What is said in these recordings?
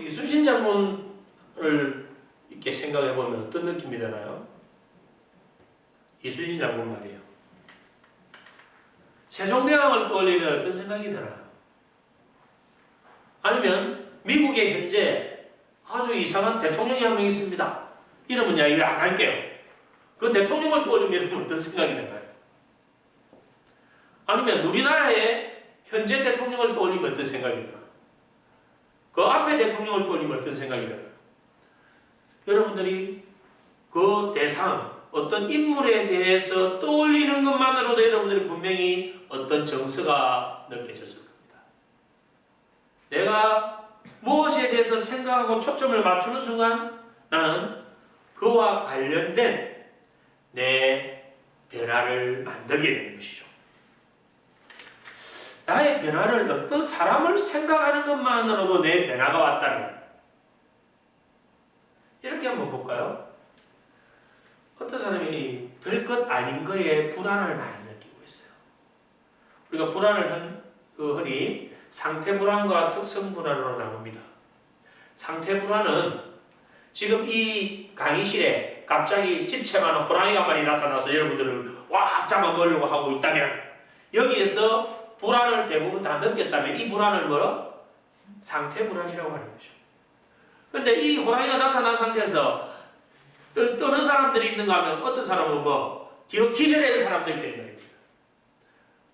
이순신 장군을 이렇게 생각해 보면 어떤 느낌이 드나요? 이순신 장군 말이에요. 세종대왕을 떠올리면 어떤 생각이 드나요? 아니면 미국에 현재 아주 이상한 대통령이 한 명 있습니다. 이러면 이야기 안 할게요. 그 대통령을 떠올리면 어떤 생각이 드나요? 아니면 우리나라의 현재 대통령을 떠올리면 어떤 생각이 드나요? 그 앞에 대통령을 떠올리면 어떤 생각이 드나요? 여러분들이 그 대상, 어떤 인물에 대해서 떠올리는 것만으로도 여러분들이 분명히 어떤 정서가 느껴졌을 겁니다. 내가 무엇에 대해서 생각하고 초점을 맞추는 순간 나는 그와 관련된 내 변화를 만들게 되는 것이죠. 나의 변화를 어떤 사람을 생각하는 것만으로도 내 변화가 왔다면 이렇게 한번 볼까요? 어떤 사람이 별것 아닌 거에 불안을 많이 느끼고 있어요. 우리가 불안을 흔히 상태불안과 특성불안으로 나눕니다. 상태불안은 지금 이 강의실에 갑자기 집채만한 호랑이가 한 마리 나타나서 여러분들을 꽉 잡아먹으려고 하고 있다면 여기에서 불안을 대부분 다 느꼈다면 이 불안을 뭐라? 상태불안이라고 하는 거죠. 그런데 이 호랑이가 나타난 상태에서 떠는 사람들이 있는가 하면 어떤 사람은 뒤로 기절하는 사람들이 있다는 겁니다.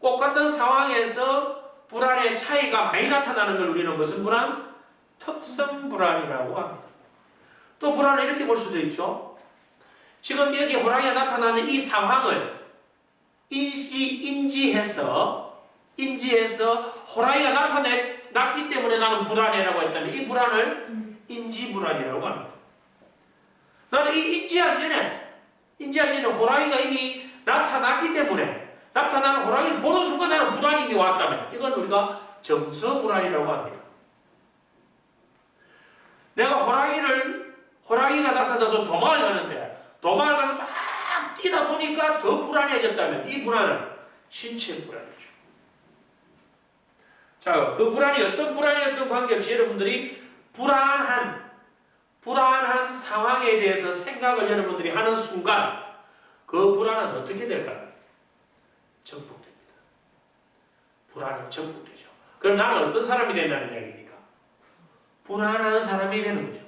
똑같은 상황에서 불안의 차이가 많이 나타나는 걸 우리는 무슨 불안? 특성불안이라고 합니다. 또 불안을 이렇게 볼 수도 있죠. 지금 여기 호랑이가 나타나는 이 상황을 인지해서 호랑이가 나타났기 때문에 나는 불안해라고 했다면 이 불안을 인지불안이라고 합니다. 나는 인지하기 전에 호랑이가 이미 나타났기 때문에 나타나는 호랑이를 보는 순간 나는 불안이 이미 왔다면 이건 우리가 정서불안이라고 합니다. 내가 호랑이가 나타나서 도망을 가는데 도망을 가서 막 뛰다 보니까 더 불안해졌다면 이 불안은 신체 불안이죠. 자, 그 불안이 어떤 불안이었던 관계없이 여러분들이 불안한 상황에 대해서 생각을 여러분들이 하는 순간 그 불안은 어떻게 될까요? 정복됩니다. 불안은 정복되죠. 그럼 나는 어떤 사람이 된다는 이야기입니까? 불안한 사람이 되는 거죠.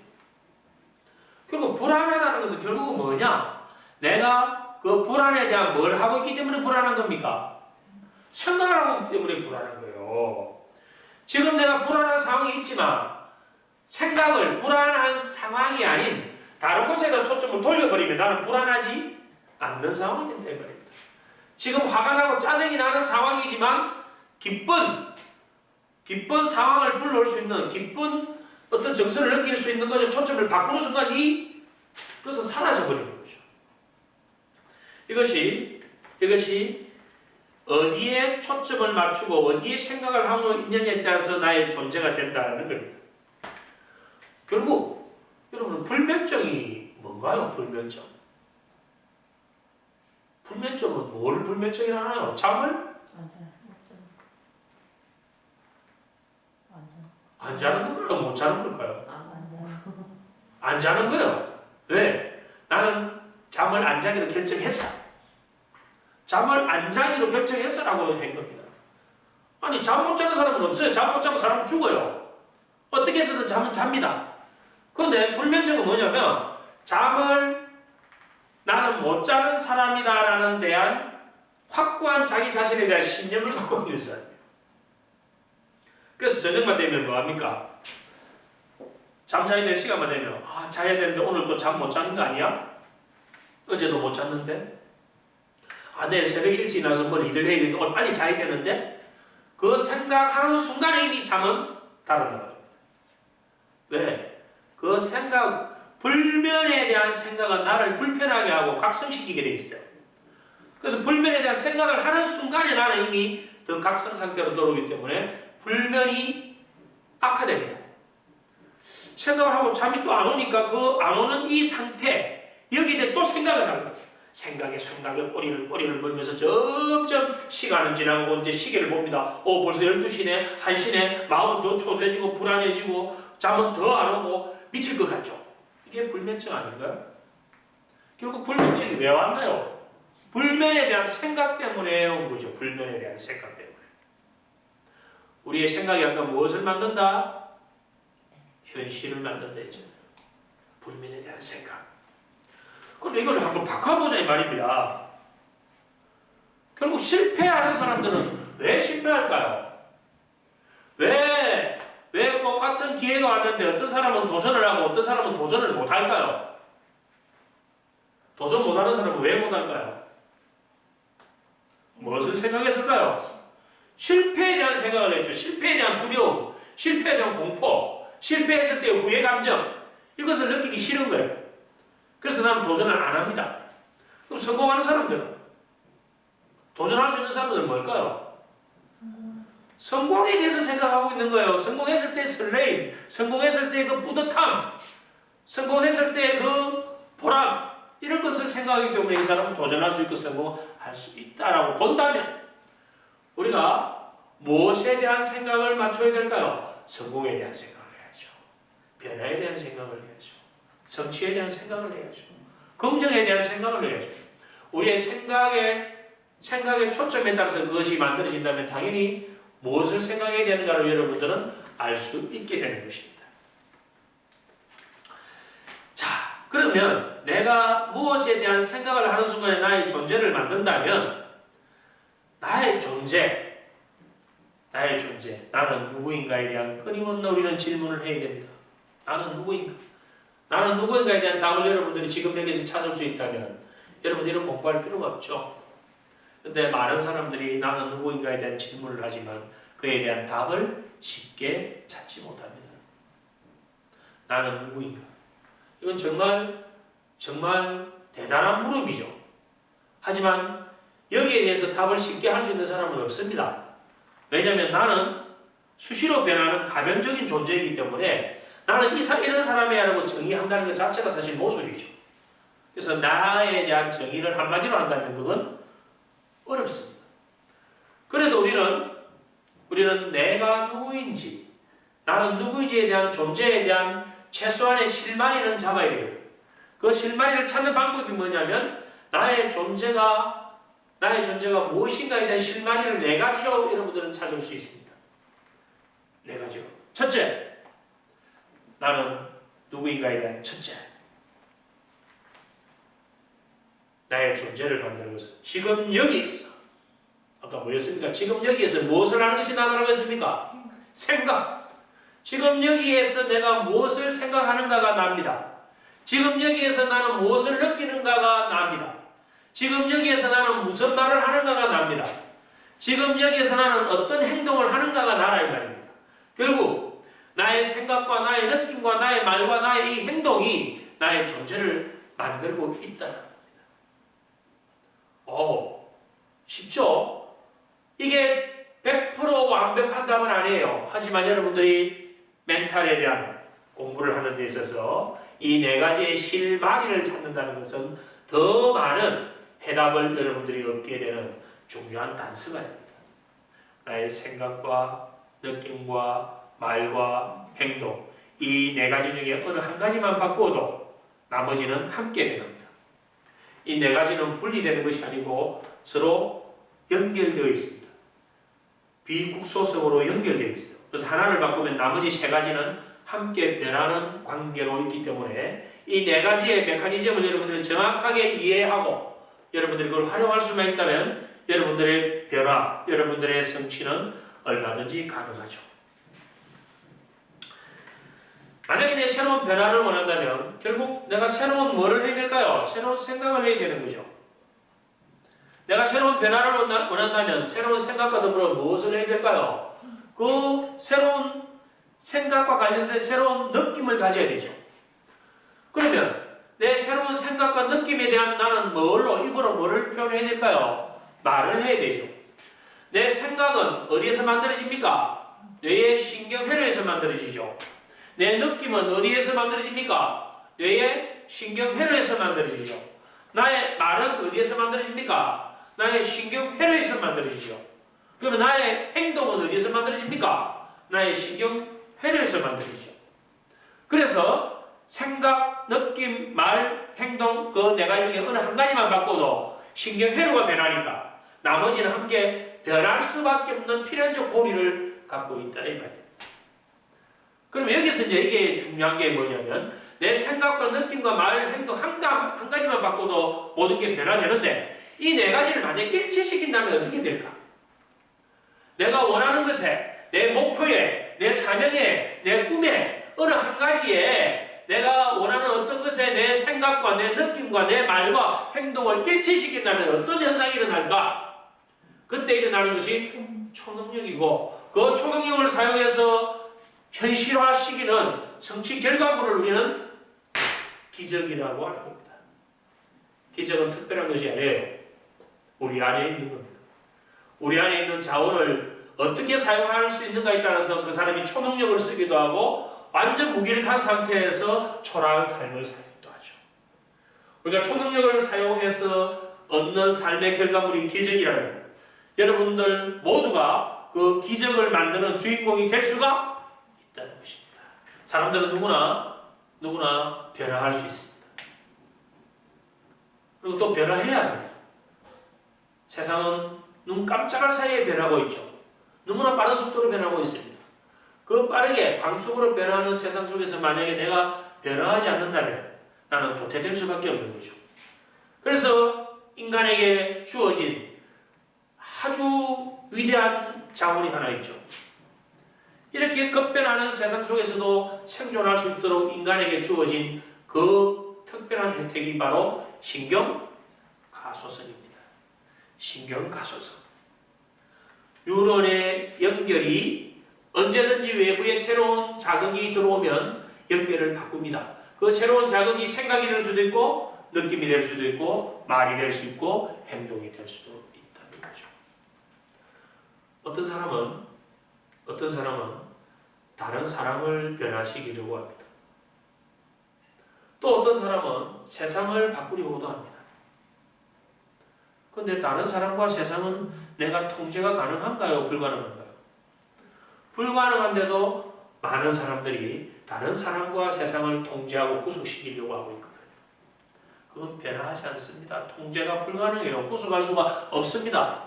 결국 불안하다는 것은 결국은 뭐냐? 내가 그 불안에 대한 뭘 하고 있기 때문에 불안한 겁니까? 생각을 하고 있기 때문에 불안한 거예요. 지금 내가 불안한 상황이 있지만 생각을 불안한 상황이 아닌 다른 곳에다 초점을 돌려버리면 나는 불안하지 않는 상황이 된다 이 말입니다. 지금 화가 나고 짜증이 나는 상황이지만 기쁜 상황을 불러올 수 있는 기쁜 어떤 정서를 느낄 수 있는 것에 초점을 바꾸는 순간 그것은 사라져버리는 거죠. 이것이 어디에 초점을 맞추고 어디에 생각을 하고 있느냐에 따라서 나의 존재가 된다는 겁니다. 결국 여러분 불면증이 뭔가요? 불면증은 뭘 불면증이라 하나요? 잠을? 안 자는 걸까요? 못 자는 걸까요? 안 자는 거예요. 왜? 나는 잠을 안 자기로 결정했어. 잠을 안 자기로 결정했어라고 한 겁니다. 아니 잠 못 자는 사람은 없어요. 잠 못 자는 사람은 죽어요. 어떻게 해서든 잠은 잡니다. 그런데 불면증은 뭐냐면 잠을 나는 못 자는 사람이다라는 대한 확고한 자기 자신에 대한 신념을 갖고 있는 사람이에요. 그래서 저녁만 되면 뭐합니까? 잠자야 될 시간만 되면 자야 되는데 오늘 또 잠 못 자는 거 아니야? 어제도 못 잤는데? 내일 새벽에 일찍 나서 뭘 일을 해야 되는데 오늘 빨리 자야 되는데? 그 생각하는 순간에 이미 잠은 달아나요. 왜? 그 불면에 대한 생각은 나를 불편하게 하고 각성시키게 돼 있어요. 그래서 불면에 대한 생각을 하는 순간에 나는 이미 더 각성 상태로 들어오기 때문에 불면이 악화됩니다. 생각을 하고 잠이 또 안 오니까 그 안 오는 이 상태 여기에 또 생각을 합니다. 생각에 꼬리를 물면서 점점 시간은 지나고 이제 시계를 봅니다. 벌써 12시네, 1시네, 마음은 더 초조해지고 불안해지고 잠은 더 안 오고 미칠 것 같죠. 이게 불면증 아닌가요? 결국 불면증이 왜 왔나요? 불면에 대한 생각 때문에 온 거죠. 불면에 대한 생각 때문에. 우리의 생각이 아까 무엇을 만든다? 현실을 만든다 했잖아요. 불면에 대한 생각. 그런데 이걸 한번 바꿔보자 이 말입니다. 결국 실패하는 사람들은 왜 실패할까요? 왜 똑같은 기회가 왔는데 어떤 사람은 도전을 하고 어떤 사람은 도전을 못할까요? 도전 못하는 사람은 왜 못할까요? 무엇을 생각했을까요? 실패에 대한 생각을 했죠. 실패에 대한 두려움, 실패에 대한 공포, 실패했을 때의 후회 감정, 이것을 느끼기 싫은 거예요. 그래서 나는 도전을 안 합니다. 그럼 성공하는 사람들은, 도전할 수 있는 사람들은 뭘까요? 성공에 대해서 생각하고 있는 거예요. 성공했을 때 설레임, 성공했을 때 그 뿌듯함, 성공했을 때 그 보람, 이런 것을 생각하기 때문에 이 사람은 도전할 수 있고 성공할 수 있다라고 본다면 우리가 무엇에 대한 생각을 맞춰야 될까요? 성공에 대한 생각을 해야죠. 변화에 대한 생각을 해야죠. 성취에 대한 생각을 해야죠. 긍정에 대한 생각을 해야죠. 우리의 생각의 초점에 따라서 그것이 만들어진다면 당연히 무엇을 생각해야 되는가를 여러분들은 알 수 있게 되는 것입니다. 자, 그러면 내가 무엇에 대한 생각을 하는 순간에 나의 존재를 만든다면 나의 존재, 나는 누구인가에 대한 끊임없는 우리는 질문을 해야 됩니다. 나는 누구인가? 나는 누구인가에 대한 답을 여러분들이 지금 여기서 찾을 수 있다면 여러분들은 공부할 필요가 없죠. 근데 많은 사람들이 나는 누구인가에 대한 질문을 하지만 그에 대한 답을 쉽게 찾지 못합니다. 나는 누구인가? 이건 정말 대단한 물음이죠. 하지만 여기에 대해서 답을 쉽게 할 수 있는 사람은 없습니다. 왜냐하면 나는 수시로 변하는 가변적인 존재이기 때문에 나는 이런 사람이라고 정의한다는 것 자체가 사실 모순이죠. 그래서 나에 대한 정의를 한마디로 한다면 그건 어렵습니다. 그래도 우리는 내가 누구인지, 나는 누구인지에 대한 존재에 대한 최소한의 실마리는 잡아야 되거든요. 그 실마리를 찾는 방법이 뭐냐면 나의 존재가 무엇인가에 대한 실마리를 4가지로 여러분들은 찾을 수 있습니다. 4가지로. 첫째, 나는 누구인가에 대한 첫째. 나의 존재를 만드는 것은 지금 여기에서, 아까 뭐였습니까? 지금 여기에서 무엇을 하는 것이 나라고 했습니까? 생각. 지금 여기에서 내가 무엇을 생각하는가가 납니다. 지금 여기에서 나는 무엇을 느끼는가가 납니다. 지금 여기에서 나는 무슨 말을 하는가가 납니다. 지금 여기에서 나는 어떤 행동을 하는가가 나라 이 말입니다. 결국 나의 생각과 나의 느낌과 나의 말과 나의 이 행동이 나의 존재를 만들고 있다는 겁니다. 쉽죠? 이게 100% 완벽한 답은 아니에요. 하지만 여러분들이 멘탈에 대한 공부를 하는 데 있어서 이 4가지의 실마리를 찾는다는 것은 더 많은 해답을 여러분들이 얻게 되는 중요한 단서가 됩니다. 나의 생각과 느낌과 말과 행동, 이 4가지 중에 어느 한 가지만 바꾸어도 나머지는 함께 변합니다. 이 4가지는 분리되는 것이 아니고 서로 연결되어 있습니다. 비국소성으로 연결되어 있어요. 그래서 하나를 바꾸면 나머지 3가지는 함께 변하는 관계로 있기 때문에 이 4가지의 메커니즘을 여러분들이 정확하게 이해하고 여러분들이 그걸 활용할 수만 있다면 여러분들의 변화, 여러분들의 성취는 얼마든지 가능하죠. 만약에 내 새로운 변화를 원한다면 결국 내가 새로운 뭐를 해야 될까요? 새로운 생각을 해야 되는 거죠. 내가 새로운 변화를 원한다면 새로운 생각과 더불어 무엇을 해야 될까요? 그 새로운 생각과 관련된 새로운 느낌을 가져야 되죠. 그러면 내 새로운 생각과 느낌에 대한 나는 입으로 뭐를 표현해야 될까요? 말을 해야 되죠. 내 생각은 어디에서 만들어집니까? 뇌의 신경회로에서 만들어지죠. 내 느낌은 어디에서 만들어집니까? 뇌의 신경회로에서 만들어지죠. 나의 말은 어디에서 만들어집니까? 나의 신경회로에서 만들어지죠. 그러면 나의 행동은 어디에서 만들어집니까? 나의 신경회로에서 만들어지죠. 그래서 생각, 느낌, 말, 행동 그 네 가지 중에 어느 한 가지만 바꿔도 신경회로가 변하니까 나머지는 함께 변할 수밖에 없는 필연적 고리를 갖고 있다 이 말이에요. 그럼 여기서 이제 이게 중요한 게 뭐냐면 내 생각과 느낌과 말, 행동 한 가지만 바꿔도 모든 게 변화되는데 이 네 가지를 만약 일치시킨다면 어떻게 될까? 내가 원하는 것에, 내 목표에, 내 사명에, 내 꿈에 어느 한 가지에 내가 원하는 어떤 것에 내 생각과 내 느낌과 내 말과 행동을 일치시킨다면 어떤 현상이 일어날까? 그때 일어나는 것이 초능력이고 그 초능력을 사용해서 현실화시키는 성취 결과물을 우리는 기적이라고 하는 겁니다. 기적은 특별한 것이 아니에요. 우리 안에 있는 겁니다. 우리 안에 있는 자원을 어떻게 사용할 수 있는가에 따라서 그 사람이 초능력을 쓰기도 하고 완전 무기력한 상태에서 초라한 삶을 살기도 하죠. 우리가 초능력을 사용해서 얻는 삶의 결과물이 기적이라면 여러분들 모두가 그 기적을 만드는 주인공이 될 수가 있다는 것입니다. 사람들은 누구나 변화할 수 있습니다. 그리고 또 변화해야 합니다. 세상은 눈 깜짝할 사이에 변하고 있죠. 너무나 빠른 속도로 변하고 있습니다. 그 빠르게 광속으로 변화하는 세상 속에서 만약에 내가 변화하지 않는다면 나는 도태될 수밖에 없는 거죠. 그래서 인간에게 주어진 아주 위대한 자원이 하나 있죠. 이렇게 급변하는 세상 속에서도 생존할 수 있도록 인간에게 주어진 그 특별한 혜택이 바로 신경가소선입니다. 신경가소선. 뉴런의 연결이 언제든지 외부에 새로운 자극이 들어오면 연결을 바꿉니다. 그 새로운 자극이 생각이 될 수도 있고 느낌이 될 수도 있고 말이 될 수 있고 행동이 될 수도 있다는 거죠. 어떤 사람은 다른 사람을 변화시키려고 합니다. 또 어떤 사람은 세상을 바꾸려고도 합니다. 그런데 다른 사람과 세상은 내가 통제가 가능한가요? 불가능한가요? 불가능한데도 많은 사람들이 다른 사람과 세상을 통제하고 구속시키려고 하고 있거든요. 그건 변화하지 않습니다. 통제가 불가능해요. 구속할 수가 없습니다.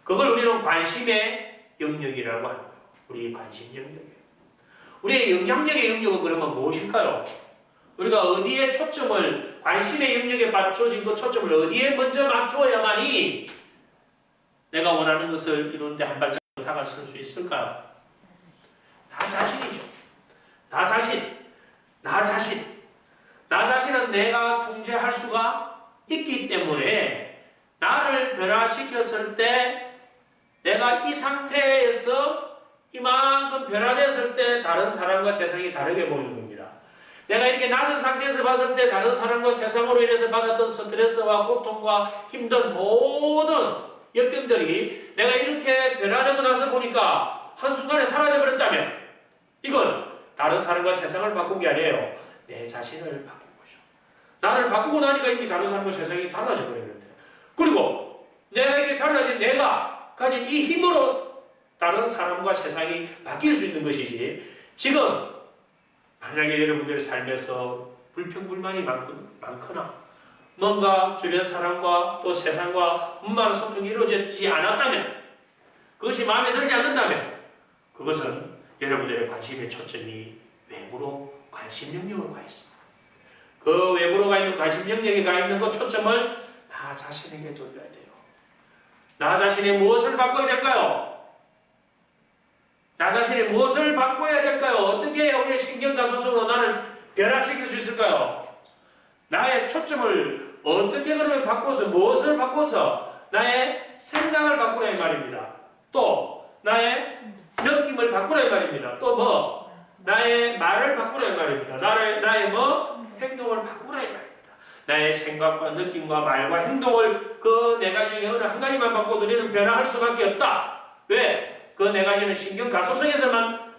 그걸 우리는 관심의 영역이라고 하는 거예요. 우리의 관심 영역이에요. 우리의 영향력의 영역은 그러면 무엇일까요? 우리가 어디에 초점을, 관심의 영역에 맞춰진 그 초점을 어디에 먼저 맞추어야만이 내가 원하는 것을 이루는데 한 발짝 다가설 수 있을까요? 나 자신이죠. 나 자신은 내가 통제할 수가 있기 때문에 나를 변화시켰을 때 내가 이 상태에서 이만큼 변화됐을 때 다른 사람과 세상이 다르게 보이는 겁니다. 내가 이렇게 낮은 상태에서 봤을 때 다른 사람과 세상으로 인해서 받았던 스트레스와 고통과 힘든 모든 역경들이 내가 이렇게 변화되고 나서 보니까 한순간에 사라져버렸다면 이건 다른 사람과 세상을 바꾼 게 아니에요. 내 자신을 바꾼 거죠. 나를 바꾸고 나니까 이미 다른 사람과 세상이 달라져 버렸는데 그리고 내가 이렇게 달라진 내가 가진 이 힘으로 다른 사람과 세상이 바뀔 수 있는 것이지 지금 만약에 여러분들의 삶에서 불평불만이 많거나 뭔가 주변 사람과 또 세상과 원만한 소통이 이루어지지 않았다면 그것이 마음에 들지 않는다면 그것은 여러분들의 관심의 초점이 외부로 관심 영역으로 가 있습니다. 그 외부로 가 있는 관심 영역에 가 있는 그 초점을 나 자신에게 돌려야 돼요. 나 자신의 무엇을 바꿔야 될까요? 나 자신의 무엇을 바꿔야 될까요? 어떻게 우리의 신경가소성으로 나를 변화시킬 수 있을까요? 나의 초점을 어떻게 그러면 바꿔서 무엇을 바꿔서 나의 생각을 바꾸라 이 말입니다. 또 나의 느낌을 바꾸라 이 말입니다. 또 뭐? 나의 말을 바꾸라 이 말입니다. 나의 뭐? 행동을 바꾸라 이 말입니다. 나의 생각과 느낌과 말과 행동을 그 네 가지 중에 어느 한 가지만 바꿔도 우리는 변화할 수밖에 없다. 왜? 그 네 가지는 신경가소성에서만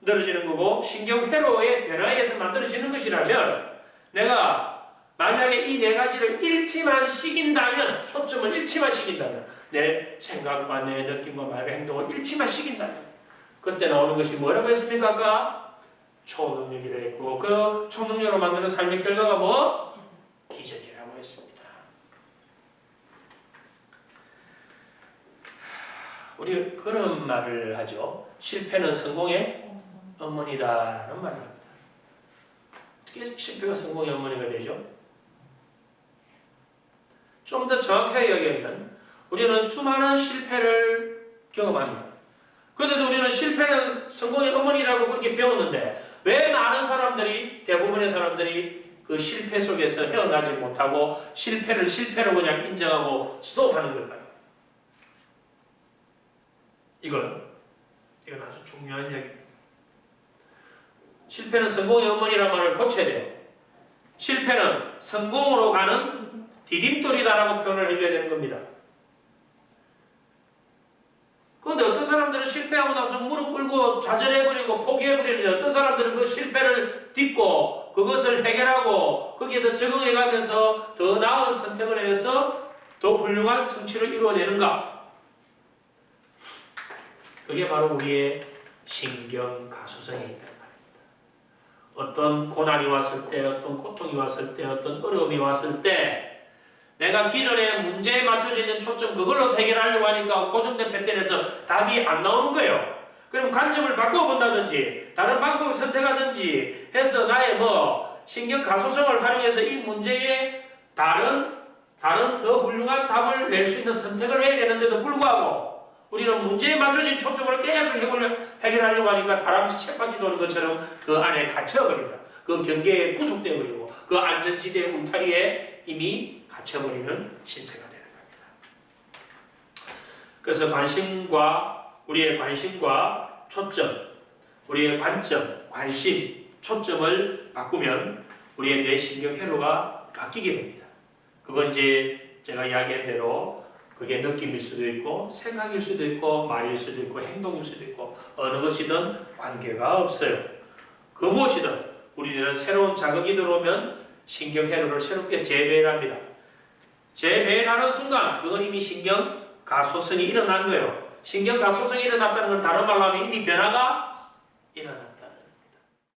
만들어지는 거고 신경회로의 변화에서 만들어지는 것이라면 내가 만약에 이 네 가지를 일치만 시킨다면 초점을 일치만 시킨다면 내 생각과 내 느낌과 말과 행동을 일치만 시킨다면 그때 나오는 것이 뭐라고 했습니까? 아까? 초능력이라 했고 그 초능력으로 만드는 삶의 결과가 뭐? 기전이라고 했습니다. 우리 그런 말을 하죠. 실패는 성공의 어머니다라는 말을 합니다. 어떻게 실패가 성공의 어머니가 되죠? 좀 더 정확하게 이야기하면 우리는 수많은 실패를 경험합니다. 그런데도 우리는 실패는 성공의 어머니라고 그렇게 배웠는데 왜 많은 사람들이, 대부분의 사람들이 그 실패 속에서 헤어나지 못하고 실패를 실패로 그냥 인정하고 스톱하는 걸까요? 이건 아주 중요한 이야기입니다. 실패는 성공의 어머니라는 말을 고쳐야 돼요. 실패는 성공으로 가는 디딤돌이다라고 표현을 해줘야 되는 겁니다. 그런데 어떤 사람들은 실패하고 나서 무릎 꿇고 좌절해버리고 포기해버리는데 어떤 사람들은 그 실패를 딛고 그것을 해결하고 거기에서 적응해가면서 더 나은 선택을 해서 더 훌륭한 성취를 이루어내는가? 그게 바로 우리의 신경가수성에 있다는 말입니다. 어떤 고난이 왔을 때, 어떤 고통이 왔을 때, 어떤 어려움이 왔을 때 내가 기존에 문제에 맞춰져 있는 초점 그걸로 해결하려고 하니까 고정된 패턴에서 답이 안 나오는 거예요. 그럼 관점을 바꿔본다든지 다른 방법을 선택하든지 해서 나의 신경가소성을 활용해서 이 문제에 다른 더 훌륭한 답을 낼 수 있는 선택을 해야 되는데도 불구하고 우리는 문제에 맞춰진 초점을 계속 해결하려고 하니까 다람쥐 쳇바퀴 도는 것처럼 그 안에 갇혀버린다. 그 경계에 구속되어버리고 그 안전지대 울타리에 이미 갇혀버리는 신세가 되는 겁니다. 그래서 우리의 관심과 초점, 우리의 관점, 관심, 초점을 바꾸면 우리의 뇌신경 회로가 바뀌게 됩니다. 그건 이제 제가 이야기한 대로 그게 느낌일 수도 있고 생각일 수도 있고 말일 수도 있고 행동일 수도 있고 어느 것이든 관계가 없어요. 그 무엇이든 우리는 새로운 자극이 들어오면 신경회로를 새롭게 재배합니다. 재배하는 순간 그건 이미 신경가소성이 일어난 거예요. 신경가소성이 일어났다는 건 다른 말로 하면 이미 변화가 일어났다.